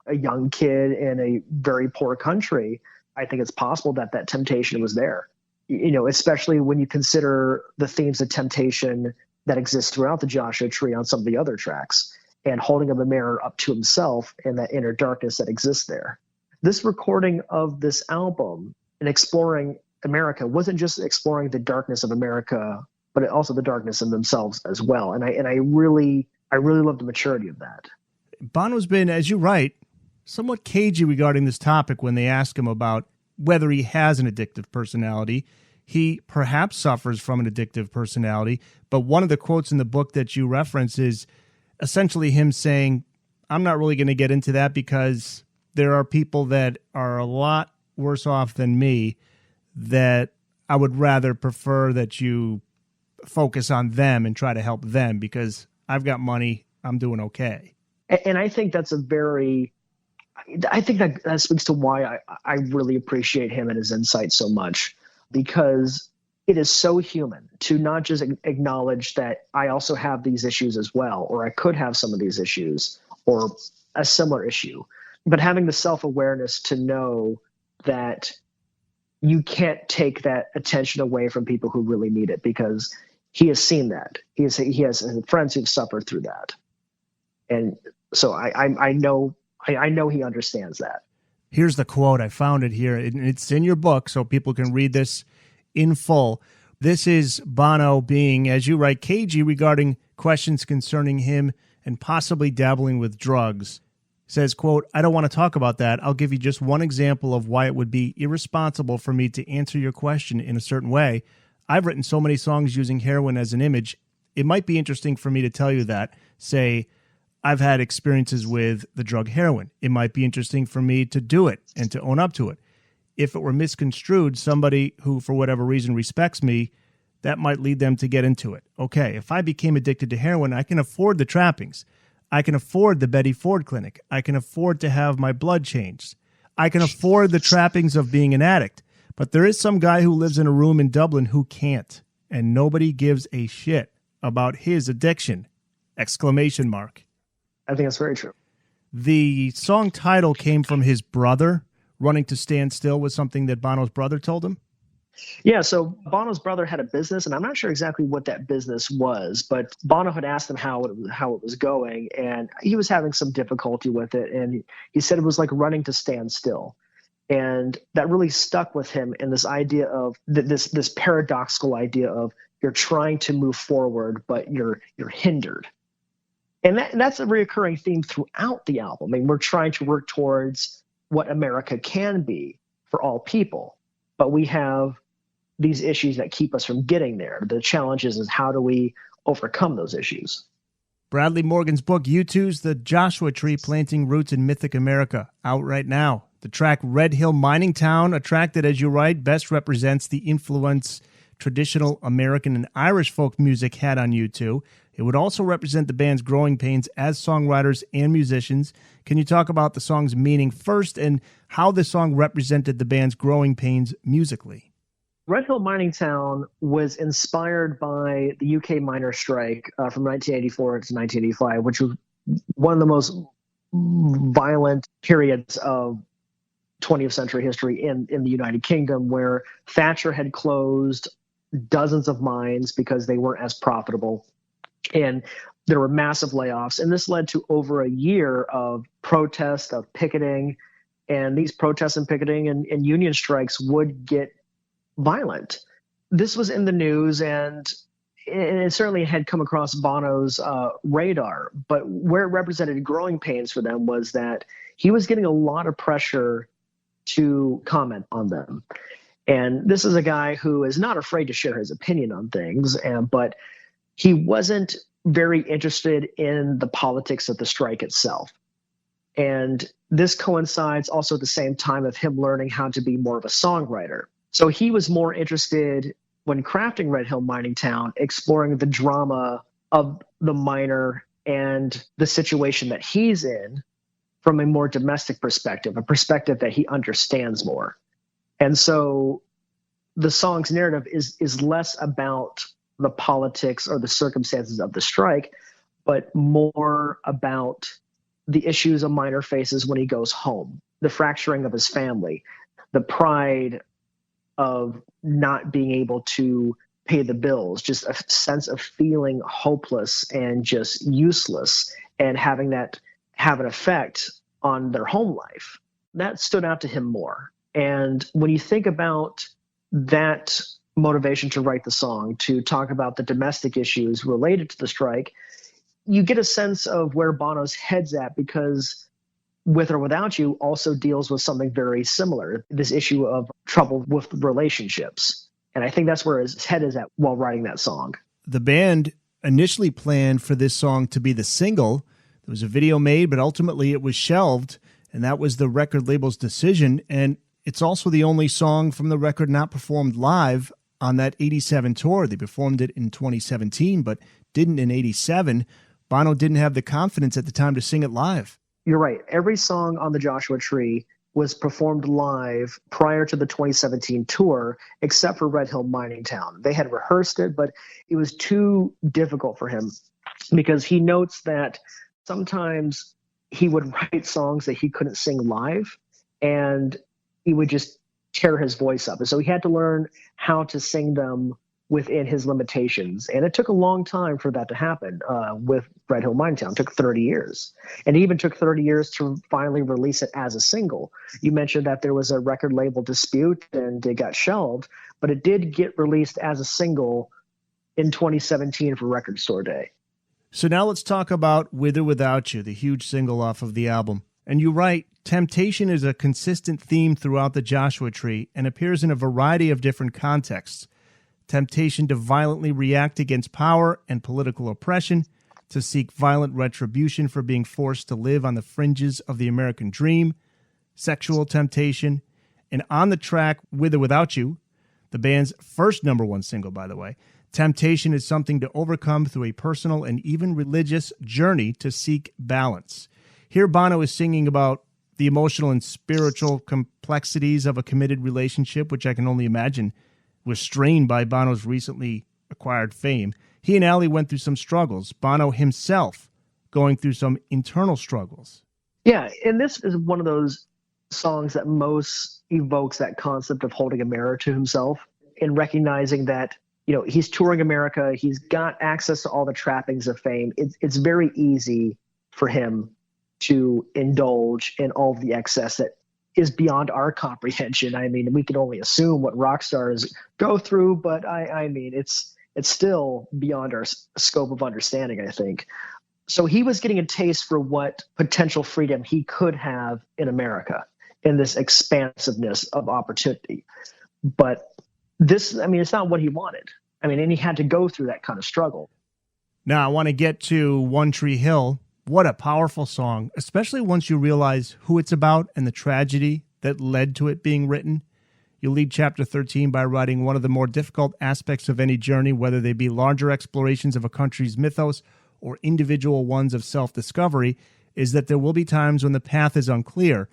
B: a young kid in a very poor country, I think it's possible that that temptation was there. You know, especially when you consider the themes of temptation that exist throughout the Joshua Tree on some of the other tracks, and holding up a mirror up to himself and that inner darkness that exists there. This recording of this album and exploring America wasn't just exploring the darkness of America, but also the darkness in themselves as well. And I really love the maturity of that.
A: Bono's been, as you write, somewhat cagey regarding this topic when they ask him about whether he has an addictive personality. He perhaps suffers from an addictive personality, but one of the quotes in the book that you reference is essentially him saying, I'm not really going to get into that because there are people that are a lot worse off than me that I would rather prefer that you focus on them and try to help them because I've got money, I'm doing okay.
B: And I think that's I think that speaks to why I really appreciate him and his insight so much, because it is so human to not just acknowledge that I also have these issues as well, or I could have some of these issues or a similar issue, but having the self-awareness to know that you can't take that attention away from people who really need it, because he has seen that. He has friends who've suffered through that. And so I know he understands that.
A: Here's the quote. I found it here. It's in your book, so people can read this in full. This is Bono being, as you write, cagey regarding questions concerning him and possibly dabbling with drugs. Says, quote, I don't want to talk about that. I'll give you just one example of why it would be irresponsible for me to answer your question in a certain way. I've written so many songs using heroin as an image. It might be interesting for me to tell you that. Say, I've had experiences with the drug heroin. It might be interesting for me to do it and to own up to it. If it were misconstrued, somebody who, for whatever reason, respects me, that might lead them to get into it. Okay, if I became addicted to heroin, I can afford the trappings. I can afford the Betty Ford clinic. I can afford to have my blood changed. I can afford the trappings of being an addict. But there is some guy who lives in a room in Dublin who can't, and nobody gives a shit about his addiction! Exclamation mark.
B: I think that's very true.
A: The song title came from his brother. Running to Stand Still was something that Bono's brother told him?
B: Yeah, so Bono's brother had a business, and I'm not sure exactly what that business was, but Bono had asked him how it was going, and he was having some difficulty with it, and he said it was like running to stand still. And that really stuck with him in this idea of this paradoxical idea of you're trying to move forward, but you're hindered. And that's a reoccurring theme throughout the album. I mean, we're trying to work towards what America can be for all people, but we have these issues that keep us from getting there. The challenge is how do we overcome those issues?
A: Bradley Morgan's book, U2's The Joshua Tree, Planting Roots in Mythic America, out right now. The track Red Hill Mining Town, a track that, as you write, best represents the influence traditional American and Irish folk music had on U2. It would also represent the band's growing pains as songwriters and musicians. Can you talk about the song's meaning first and how the song represented the band's growing pains musically?
B: Red Hill Mining Town was inspired by the UK miners' strike from 1984 to 1985, which was one of the most violent periods of 20th century history in the United Kingdom, where Thatcher had closed dozens of mines because they weren't as profitable. And there were massive layoffs. And this led to over a year of protest, of picketing. And these protests and picketing and union strikes would get violent. This was in the news, and it certainly had come across Bono's radar. But where it represented growing pains for them was that he was getting a lot of pressure to comment on them. And this is a guy who is not afraid to share his opinion on things, but he wasn't very interested in the politics of the strike itself. And this coincides also at the same time of him learning how to be more of a songwriter. So he was more interested when crafting Red Hill Mining Town, exploring the drama of the miner and the situation that he's in from a more domestic perspective, a perspective that he understands more. And so the song's narrative is less about the politics or the circumstances of the strike, but more about the issues a miner faces when he goes home, the fracturing of his family, the pride of not being able to pay the bills, just a sense of feeling hopeless and just useless, and having that have an effect on their home life. That stood out to him more. And when you think about that motivation to write the song, to talk about the domestic issues related to the strike, you get a sense of where Bono's head's at, because With or Without You also deals with something very similar, this issue of trouble with relationships. And I think that's where his head is at while writing that song.
A: The band initially planned for this song to be the single. There was a video made, but ultimately it was shelved, and that was the record label's decision. And it's also the only song from the record not performed live on that 87 tour. They performed it in 2017, but didn't in 87. Bono didn't have the confidence at the time to sing it live.
B: You're right. Every song on the Joshua Tree was performed live prior to the 2017 tour, except for Red Hill Mining Town. They had rehearsed it, but it was too difficult for him, because he notes that sometimes he would write songs that he couldn't sing live, and he would just tear his voice up. And so he had to learn how to sing them within his limitations. And it took a long time for that to happen with Red Hill Mining Town. It took 30 years. And it even took 30 years to finally release it as a single. You mentioned that there was a record label dispute and it got shelved, but it did get released as a single in 2017 for Record Store Day.
A: So now let's talk about With or Without You, the huge single off of the album. And you write, temptation is a consistent theme throughout the Joshua Tree and appears in a variety of different contexts. Temptation to violently react against power and political oppression, to seek violent retribution for being forced to live on the fringes of the American dream, sexual temptation, and on the track With or Without You, the band's first number one single, by the way, temptation is something to overcome through a personal and even religious journey to seek balance. Here Bono is singing about the emotional and spiritual complexities of a committed relationship, which I can only imagine was strained by Bono's recently acquired fame. He and Ali went through some struggles. Bono himself going through some internal struggles.
B: Yeah, and this is one of those songs that most evokes that concept of holding a mirror to himself and recognizing that, you know, he's touring America. He's got access to all the trappings of fame. It's very easy for him to indulge in all of the excess that is beyond our comprehension. I mean, we can only assume what rock stars go through, but I mean, it's still beyond our scope of understanding, I think. So he was getting a taste for what potential freedom he could have in America, in this expansiveness of opportunity. But this, I mean, it's not what he wanted. I mean, and he had to go through that kind of struggle.
A: Now, I want to get to One Tree Hill. What a powerful song, especially once you realize who it's about and the tragedy that led to it being written. You lead Chapter 13 by writing one of the more difficult aspects of any journey, whether they be larger explorations of a country's mythos or individual ones of self-discovery, is that there will be times when the path is unclear.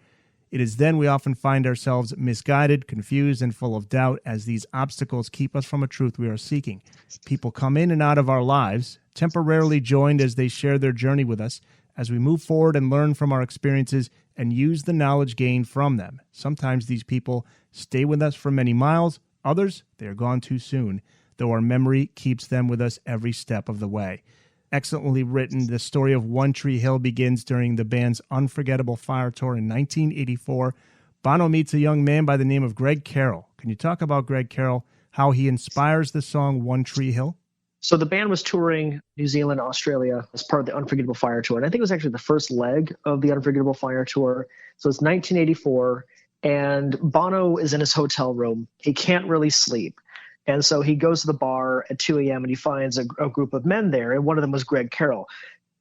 A: It is then we often find ourselves misguided, confused, and full of doubt as these obstacles keep us from a truth we are seeking. People come in and out of our lives, temporarily joined as they share their journey with us, as we move forward and learn from our experiences and use the knowledge gained from them. Sometimes these people stay with us for many miles, others, they are gone too soon, though our memory keeps them with us every step of the way. excellently written. The story of One Tree Hill begins during the band's Unforgettable Fire Tour in 1984. Bono meets a young man by the name of Greg Carroll. Can you talk about Greg Carroll, how he inspires the song One Tree Hill?
B: So the band was touring New Zealand, Australia as part of the Unforgettable Fire Tour. And I think it was actually the first leg of the Unforgettable Fire Tour. So it's 1984, and Bono is in his hotel room. He can't really sleep. And so he goes to the bar at 2 a.m. and he finds a group of men there. And one of them was Greg Carroll.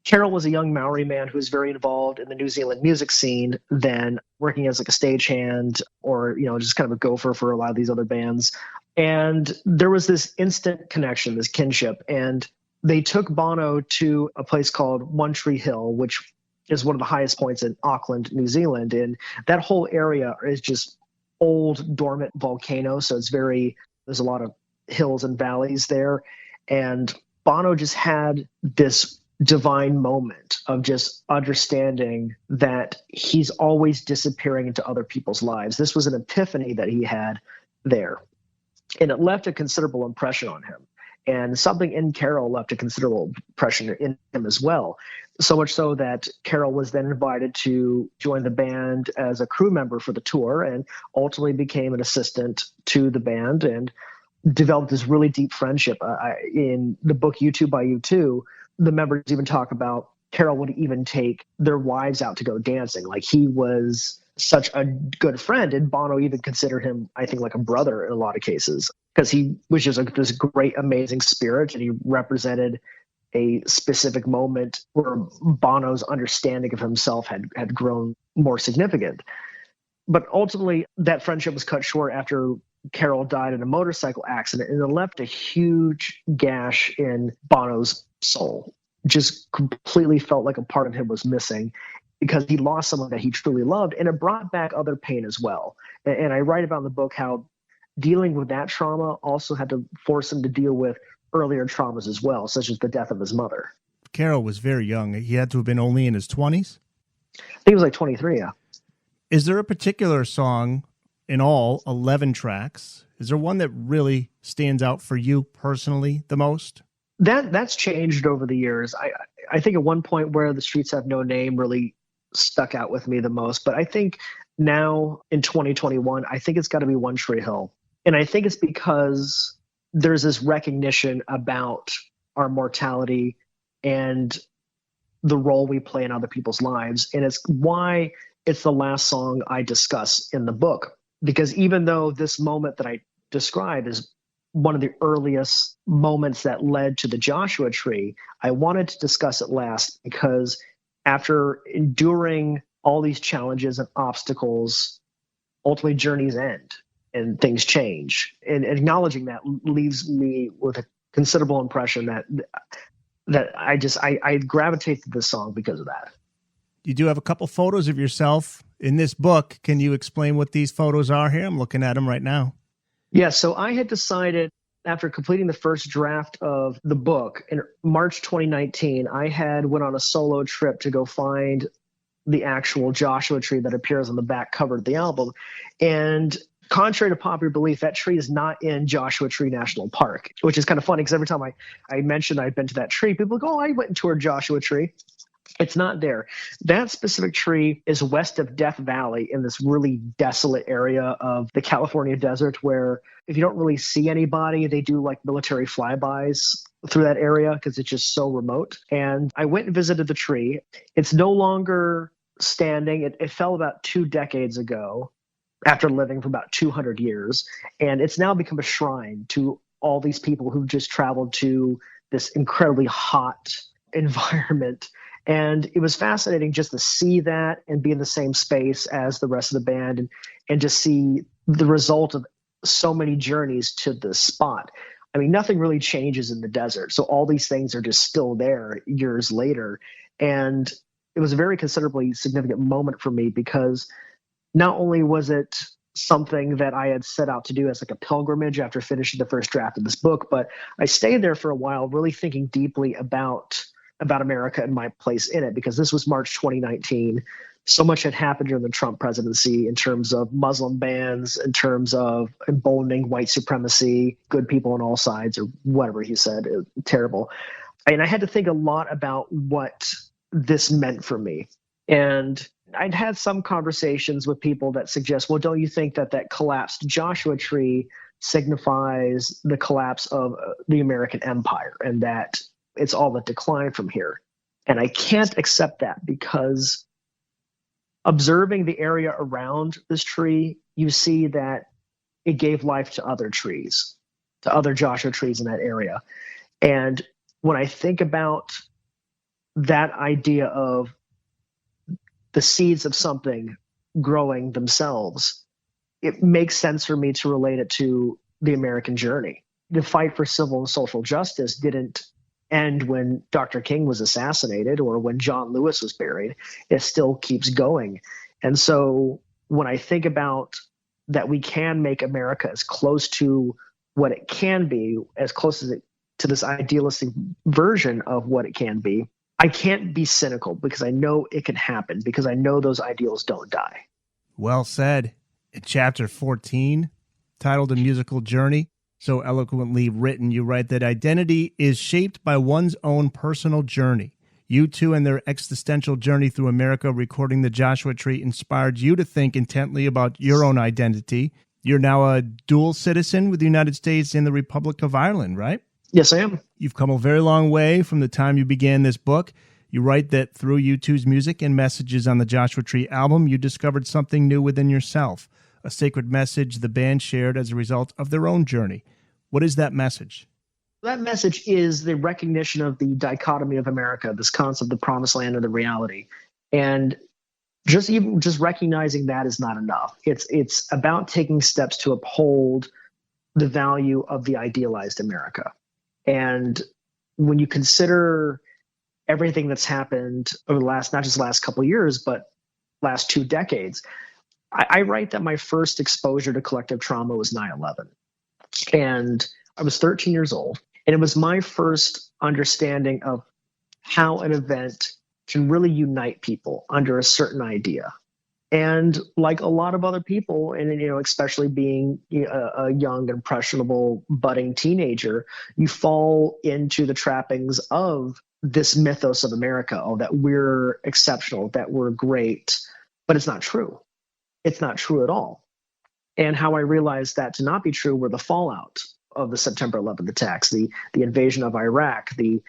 B: Carroll was a young Maori man who was very involved in the New Zealand music scene, then working as like a stagehand or, just kind of a gopher for a lot of these other bands. And there was this instant connection, this kinship. And they took Bono to a place called One Tree Hill, which is one of the highest points in Auckland, New Zealand. And that whole area is just old, dormant volcano. So there's a lot of hills and valleys there. And Bono just had this divine moment of just understanding that he's always disappearing into other people's lives. This was an epiphany that he had there. And it left a considerable impression on him. And something in Carroll left a considerable impression in him as well. So much so that Carroll was then invited to join the band as a crew member for the tour and ultimately became an assistant to the band and developed this really deep friendship. In the book U2 by U2, the members even talk about Carroll would even take their wives out to go dancing. Like, he was such a good friend, and Bono even considered him, I think, like a brother in a lot of cases, because he was just this great, amazing spirit, and he represented a specific moment where Bono's understanding of himself had grown more significant. But ultimately, that friendship was cut short after Carroll died in a motorcycle accident, and it left a huge gash in Bono's soul. Just completely felt like a part of him was missing, because he lost someone that he truly loved, and it brought back other pain as well. And I write about in the book how dealing with that trauma also had to force him to deal with earlier traumas as well, such as the death of his mother.
A: Carroll was very young. He had to have been only in his 20s?
B: I think he was like 23, yeah.
A: Is there a particular song in all 11 tracks? Is there one that really stands out for you personally the most?
B: That's changed over the years. I think at one point Where the Streets Have No Name really stuck out with me the most. But I think now in 2021, I think it's got to be One Tree Hill. And I think it's because there's this recognition about our mortality and the role we play in other people's lives. And it's why it's the last song I discuss in the book. Because even though this moment that I describe is one of the earliest moments that led to the Joshua Tree, I wanted to discuss it last because after enduring all these challenges and obstacles, ultimately journeys end and things change. And acknowledging that leaves me with a considerable impression that I gravitate to this song because of that.
A: You do have a couple photos of yourself in this book. Can you explain what these photos are here? I'm looking at them right now.
B: Yeah, so I had decided after completing the first draft of the book in March 2019, I had went on a solo trip to go find the actual Joshua tree that appears on the back cover of the album. And contrary to popular belief, that tree is not in Joshua Tree National Park, which is kind of funny because every time I mentioned I'd been to that tree, people go, oh, I went and toured Joshua Tree. It's not there. That specific tree is west of Death Valley in this really desolate area of the California desert where if you don't really see anybody, they do like military flybys through that area because it's just so remote. And I went and visited the tree. It's no longer standing. It fell about 2 decades ago after living for about 200 years. And it's now become a shrine to all these people who've just traveled to this incredibly hot environment. And it was fascinating just to see that and be in the same space as the rest of the band and just see the result of so many journeys to the spot. I mean, nothing really changes in the desert. So all these things are just still there years later. And it was a very considerably significant moment for me because not only was it something that I had set out to do as like a pilgrimage after finishing the first draft of this book, but I stayed there for a while really thinking deeply about America and my place in it, because this was March 2019. so much had happened during the Trump presidency in terms of Muslim bans, in terms of emboldening white supremacy, good people on all sides, or whatever he said. It was terrible. And I had to think a lot about what this meant for me. And I'd had some conversations with people that suggest, well, don't you think that that collapsed Joshua Tree signifies the collapse of the American empire and that it's all a decline from here? And I can't accept that, because observing the area around this tree, you see that it gave life to other trees, to other Joshua trees in that area. And when I think about that idea of the seeds of something growing themselves, it makes sense for me to relate it to the American journey. The fight for civil and social justice didn't end when Dr. King was assassinated or when John Lewis was buried. It still keeps going. And so when I think about that, we can make America as close to what it can be, as close as it to this idealistic version of what it can be, I can't be cynical, because I know it can happen, because I know those ideals don't die.
A: Well said. In chapter 14, titled A Musical Journey, so eloquently written, you write that identity is shaped by one's own personal journey. U2 and their existential journey through America recording the Joshua Tree inspired you to think intently about your own identity. You're now a dual citizen with the United States and the Republic of Ireland, right?
B: Yes, I am.
A: You've come a very long way from the time you began this book. You write that through U2's music and messages on the Joshua Tree album, you discovered something new within yourself, a sacred message the band shared as a result of their own journey. What is that message?
B: That message is the recognition of the dichotomy of America, this concept of the promised land and the reality. And just recognizing that is not enough. It's about taking steps to uphold the value of the idealized America. And when you consider everything that's happened over the last, not just last couple of years, but last 2 decades, I write that my first exposure to collective trauma was 9/11. And I was 13 years old. And it was my first understanding of how an event can really unite people under a certain idea. And like a lot of other people, and especially being a young, impressionable, budding teenager, you fall into the trappings of this mythos of America, that we're exceptional, that we're great, but it's not true. It's not true at all. And how I realized that to not be true were the fallout of the September 11th attacks, the invasion of Iraq, the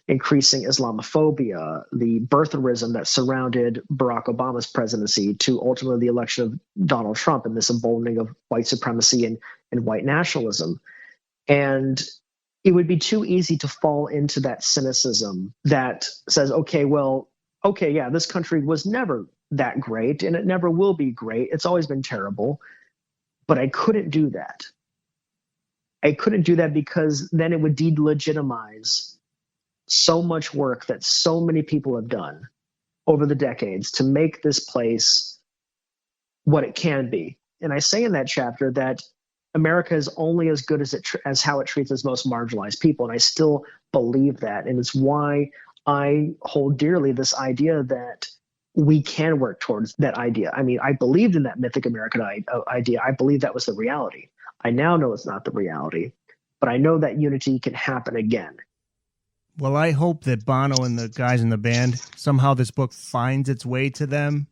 B: increasing Islamophobia, the birtherism that surrounded Barack Obama's presidency to ultimately the election of Donald Trump, and this emboldening of white supremacy and white nationalism. And it would be too easy to fall into that cynicism that says, yeah, this country was never that great and it never will be great. It's always been terrible. But I couldn't do that. I couldn't do that because then it would delegitimize so much work that so many people have done over the decades to make this place what it can be. And I say in that chapter that America is only as good as how it treats its most marginalized people. And I still believe that. And it's why I hold dearly this idea that we can work towards that idea. I mean, I believed in that Mythic America idea. I believe that was the reality. I now know it's not the reality, but I know that unity can happen again.
A: Well, I hope that Bono and the guys in the band, somehow this book finds its way to them,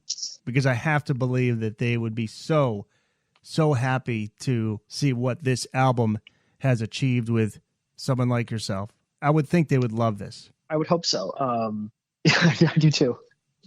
A: because I have to believe that they would be so happy to see what this album has achieved with someone like yourself. I would think they would love this.
B: I would hope so. I do too.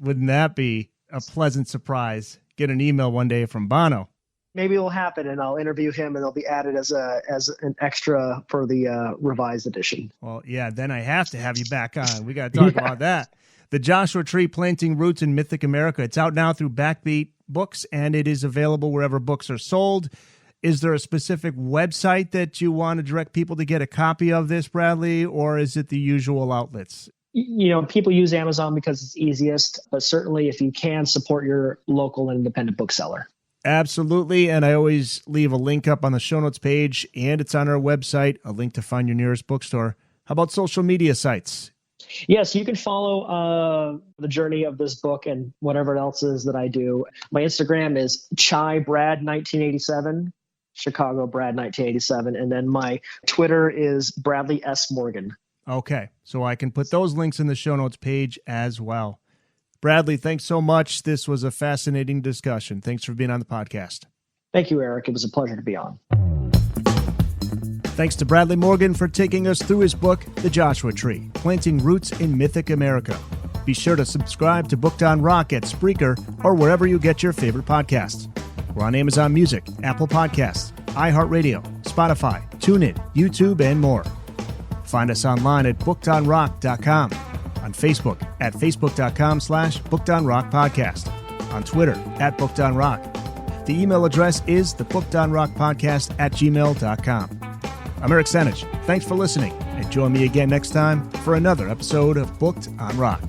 A: Wouldn't that be a pleasant surprise? Get an email one day from Bono.
B: Maybe it'll happen, and I'll interview him, and it'll be added as an extra for the revised edition.
A: Well, yeah, then I have to have you back on. We got to talk about that. The Joshua Tree, Planting Roots in Mythic America. It's out now through Backbeat Books, and it is available wherever books are sold. Is there a specific website that you want to direct people to get a copy of this, Bradley, or is it the usual outlets?
B: People use Amazon because it's easiest, but certainly if you can, support your local and independent bookseller.
A: Absolutely, and I always leave a link up on the show notes page, and it's on our website, a link to find your nearest bookstore. How about social media sites?
B: Yes, you can follow the journey of this book and whatever else is that I do. My Instagram is ChaiBrad1987, Chicago Brad 1987, and then my Twitter is Bradley S. Morgan.
A: Okay, so I can put those links in the show notes page as well. Bradley, thanks so much. This was a fascinating discussion. Thanks for being on the podcast.
B: Thank you, Eric. It was a pleasure to be on.
A: Thanks to Bradley Morgan for taking us through his book, The Joshua Tree, Planting Roots in Mythic America. Be sure to subscribe to Booked on Rock at Spreaker or wherever you get your favorite podcasts. We're on Amazon Music, Apple Podcasts, iHeartRadio, Spotify, TuneIn, YouTube, and more. Find us online at bookedonrock.com, on Facebook at facebook.com/bookedonrockpodcast, on Twitter at bookedonrock. The email address is thebookedonrockpodcast@gmail.com. I'm Eric Senich. Thanks for listening, and join me again next time for another episode of Booked on Rock.